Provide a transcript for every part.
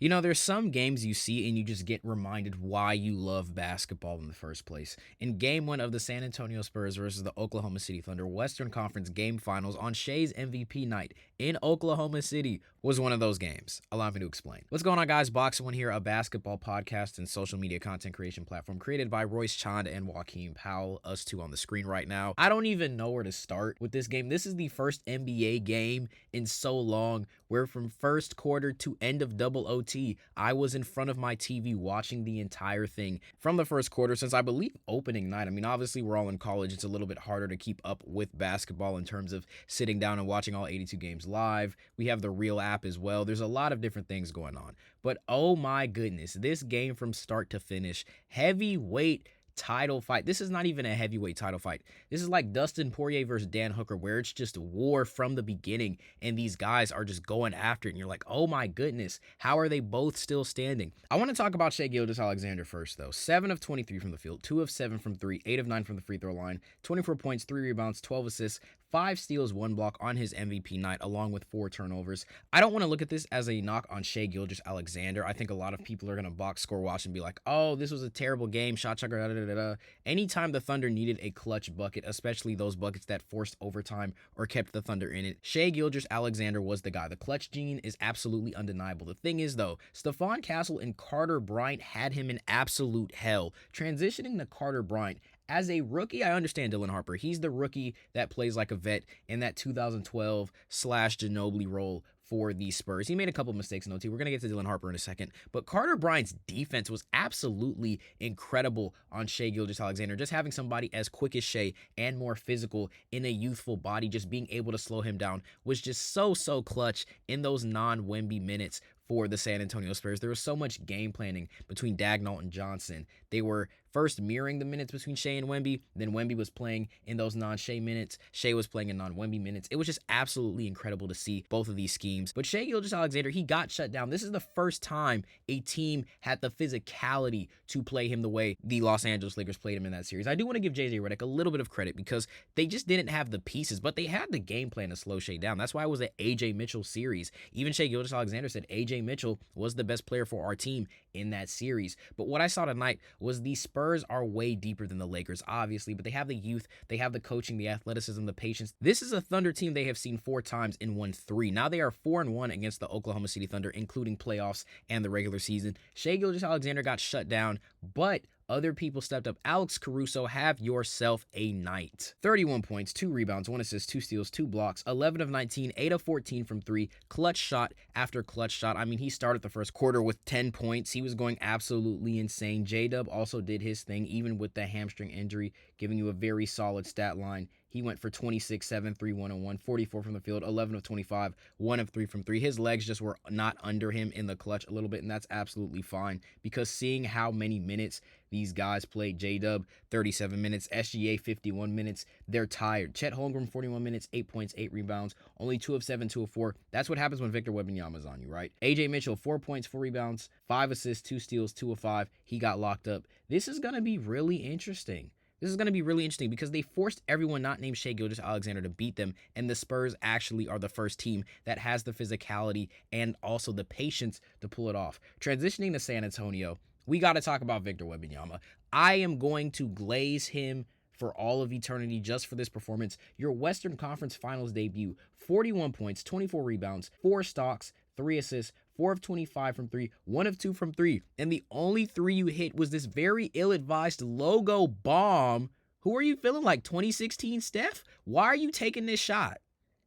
You know, there's some games you see and you just get reminded why you love basketball in the first place. In game one of the San Antonio Spurs versus the Oklahoma City Thunder Western Conference game finals on Shea's MVP night in Oklahoma City was one of those games. Allow me to explain. What's going on, guys? BoxInOne here, a basketball podcast and social media content creation platform created by roischand and Joachim, us two on the screen right now. I don't even know where to start with this game. This is the first NBA game in so long where from first quarter to end of double OT, I was in front of my TV watching the entire thing from the first quarter since I believe opening night. I mean, obviously we're all in college. It's a little bit harder to keep up with basketball in terms of sitting down and watching all 82 games live. We have the Real app as well. There's a lot of different things going on. But oh my goodness, this game from start to finish, heavyweight title fight. This is not even a heavyweight title fight. This is like Dustin Poirier versus Dan Hooker, where it's just war from the beginning and these guys are just going after it. And you're like, oh my goodness, how are they both still standing? I want to talk about Shai Gilgeous-Alexander first, though. 7 of 23 from the field, 2 of 7 from 3, 8 of 9 from the free throw line, 24 points, 3 rebounds, 12 assists, 5 steals, 1 block on his MVP night, along with 4 turnovers. I don't want to look at this as a knock on Shai Gilgeous-Alexander. I think a lot of people are going to box score watch and be like, oh, this was a terrible game, shot chucker, da da da da. Anytime the Thunder needed a clutch bucket, especially those buckets that forced overtime or kept the Thunder in it, Shai Gilgeous-Alexander was the guy. The clutch gene is absolutely undeniable. The thing is, though, Stephon Castle and Carter Bryant had him in absolute hell. Transitioning to Carter Bryant, as a rookie, I understand Dylan Harper. He's the rookie that plays like a vet in that 2012 / Ginobili role for the Spurs. He made a couple mistakes in OT. We're going to get to Dylan Harper in a second. But Carter Bryant's defense was absolutely incredible on Shai Gilgeous-Alexander. Just having somebody as quick as Shai and more physical in a youthful body, just being able to slow him down was just so clutch in those non-Wemby minutes for the San Antonio Spurs. There was so much game planning between Dagnall and Johnson. They were first mirroring the minutes between Shai and Wemby, then Wemby was playing in those non-Shai minutes. Shai was playing in non-Wemby minutes. It was just absolutely incredible to see both of these schemes. But Shai Gilgeous-Alexander, he got shut down. This is the first time a team had the physicality to play him the way the Los Angeles Lakers played him in that series. I do want to give JJ Redick a little bit of credit because they just didn't have the pieces, but they had the game plan to slow Shai down. That's why it was an AJ Mitchell series. Even Shai Gilgeous-Alexander said AJ Mitchell was the best player for our team in that series. But what I saw tonight was the Spurs are way deeper than the Lakers, obviously, but they have the youth, they have the coaching, the athleticism, the patience. This is a Thunder team they have seen 4 times and won 3. Now they are 4-1 against the Oklahoma City Thunder, including playoffs and the regular season. Shai Gilgeous-Alexander got shut down, but other people stepped up. Alex Caruso, have yourself a night. 31 points, 2 rebounds, 1 assist, 2 steals, 2 blocks, 11 of 19, 8 of 14 from 3, clutch shot after clutch shot. I mean, he started the first quarter with 10 points. He was going absolutely insane. J-Dub also did his thing, even with the hamstring injury, giving you a very solid stat line. He went for 26, 7, 3, 1, and 1, 44 from the field, 11 of 25, 1 of 3 from 3. His legs just were not under him in the clutch a little bit, and that's absolutely fine because seeing how many minutes these guys played, J-Dub, 37 minutes, SGA, 51 minutes, they're tired. Chet Holmgren, 41 minutes, 8 points, 8 rebounds, only 2 of 7, 2 of 4. That's what happens when Victor Wembanyama is on you, right? AJ Mitchell, 4 points, 4 rebounds, 5 assists, 2 steals, 2 of 5. He got locked up. This is going to be really interesting. This is going to be really interesting because they forced everyone not named Shai Gilgeous-Alexander to beat them, and the Spurs actually are the first team that has the physicality and also the patience to pull it off. Transitioning to San Antonio, we got to talk about Victor Wembanyama. I am going to glaze him for all of eternity just for this performance. Your Western Conference Finals debut, 41 points, 24 rebounds, 4 stocks, 3 assists, 4 of 25 from 3, 1 of 2 from 3, and the only 3 you hit was this very ill-advised logo bomb. Who are you feeling like, 2016 Steph? Why are you taking this shot?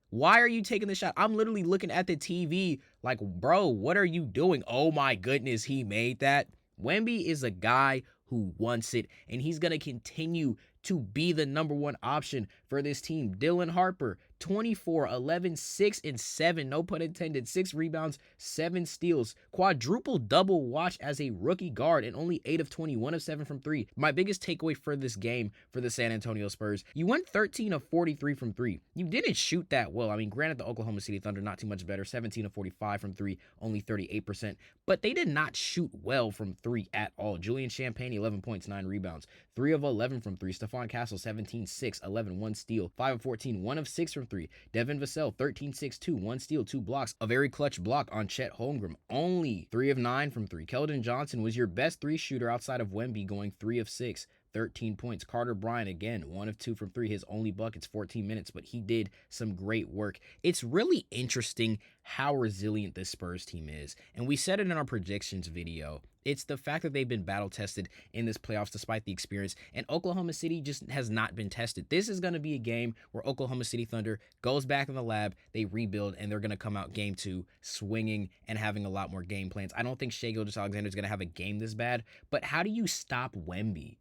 Why are you taking the shot? I'm literally looking at the TV like, bro, what are you doing? Oh my goodness, he made that. Wemby is a guy who wants it, and he's going to continue to be the number 1 option for this team. Dylan Harper, 24, 11, 6, and 7. No pun intended. 6 rebounds, 7 steals. Quadruple double watch as a rookie guard and only 8 of 20, 1 of 7 from 3. My biggest takeaway for this game for the San Antonio Spurs, you went 13 of 43 from 3. You didn't shoot that well. I mean, granted, the Oklahoma City Thunder, not too much better. 17 of 45 from 3, only 38%. But they did not shoot well from 3 at all. Julian Champagne, 11 points, 9 rebounds. 3 of 11 from 3. Stephon Castle, 17, 6, 11, 1 steal. 5 of 14, 1 of 6 from 3. Devin Vassell, 13-6-2, 1 steal, 2 blocks. A very clutch block on Chet Holmgren. Only 3 of 9 from 3. Keldon Johnson was your best 3 shooter outside of Wemby, going 3 of 6. 13 points. Carter Bryant, again, 1 of 2 from 3. His only buckets, 14 minutes, but he did some great work. It's really interesting how resilient this Spurs team is. And we said it in our predictions video. It's the fact that they've been battle-tested in this playoffs despite the experience, and Oklahoma City just has not been tested. This is going to be a game where Oklahoma City Thunder goes back in the lab, they rebuild, and they're going to come out game 2 swinging and having a lot more game plans. I don't think Shai Gilgeous-Alexander is going to have a game this bad, but how do you stop Wemby?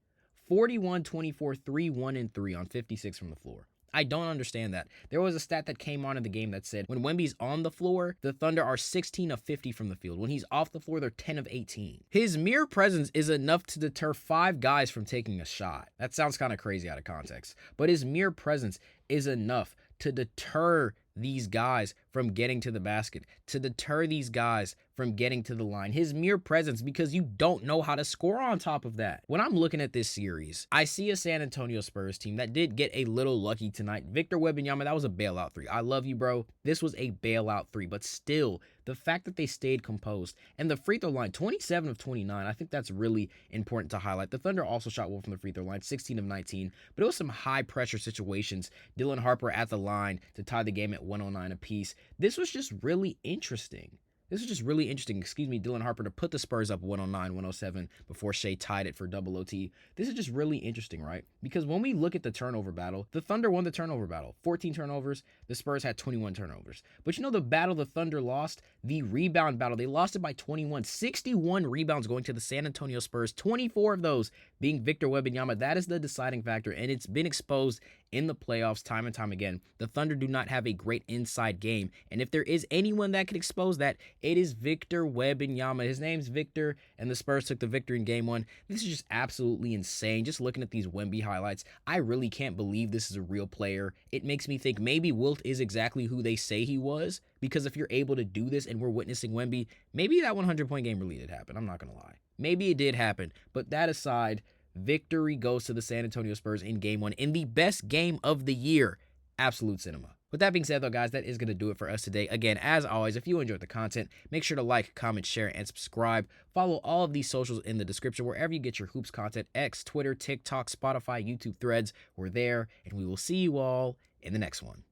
41, 24, 3, 1, and 3 on 56 from the floor. I don't understand that. There was a stat that came on in the game that said when Wemby's on the floor, the Thunder are 16 of 50 from the field. When he's off the floor, they're 10 of 18. His mere presence is enough to deter 5 guys from taking a shot. That sounds kind of crazy out of context, but his mere presence is enough to deter these guys from getting to the basket, to deter these guys from getting to the line. His mere presence, because you don't know how to score on top of that. When I'm looking at this series, I see a San Antonio Spurs team that did get a little lucky tonight. Victor Wembanyama, that was a bailout 3. I love you, bro. This was a bailout 3, but still, the fact that they stayed composed and the free throw line, 27 of 29, I think that's really important to highlight. The Thunder also shot well from the free throw line, 16 of 19, but it was some high pressure situations. Dylan Harper at the line to tie the game at 109 apiece. This was just really interesting. Dylan Harper to put the Spurs up 109, 107 before Shai tied it for double OT. This is just really interesting, right? Because when we look at the turnover battle, the Thunder won the turnover battle. 14 turnovers, the Spurs had 21 turnovers. But you know the battle the Thunder lost? The rebound battle. They lost it by 21. 61 rebounds going to the San Antonio Spurs, 24 of those being Victor Wembanyama. That is the deciding factor, and it's been exposed in the playoffs time and time again. The Thunder do not have a great inside game, and if there is anyone that could expose that, it is Victor Wembanyama. His name's Victor, and the Spurs took the victory in game 1. This is just absolutely insane. Just looking at these Wemby highlights, I really can't believe this is a real player. It makes me think maybe Wilt is exactly who they say he was, because if you're able to do this and we're witnessing Wemby, maybe that 100-point game really did happen. I'm not going to lie. Maybe it did happen, but that aside, victory goes to the San Antonio Spurs in game 1 in the best game of the year. Absolute cinema. With that being said, though, guys, that is going to do it for us today. Again, as always, if you enjoyed the content, make sure to like, comment, share, and subscribe. Follow all of these socials in the description wherever you get your hoops content. X, Twitter, TikTok, Spotify, YouTube, Threads. We're there, and we will see you all in the next one.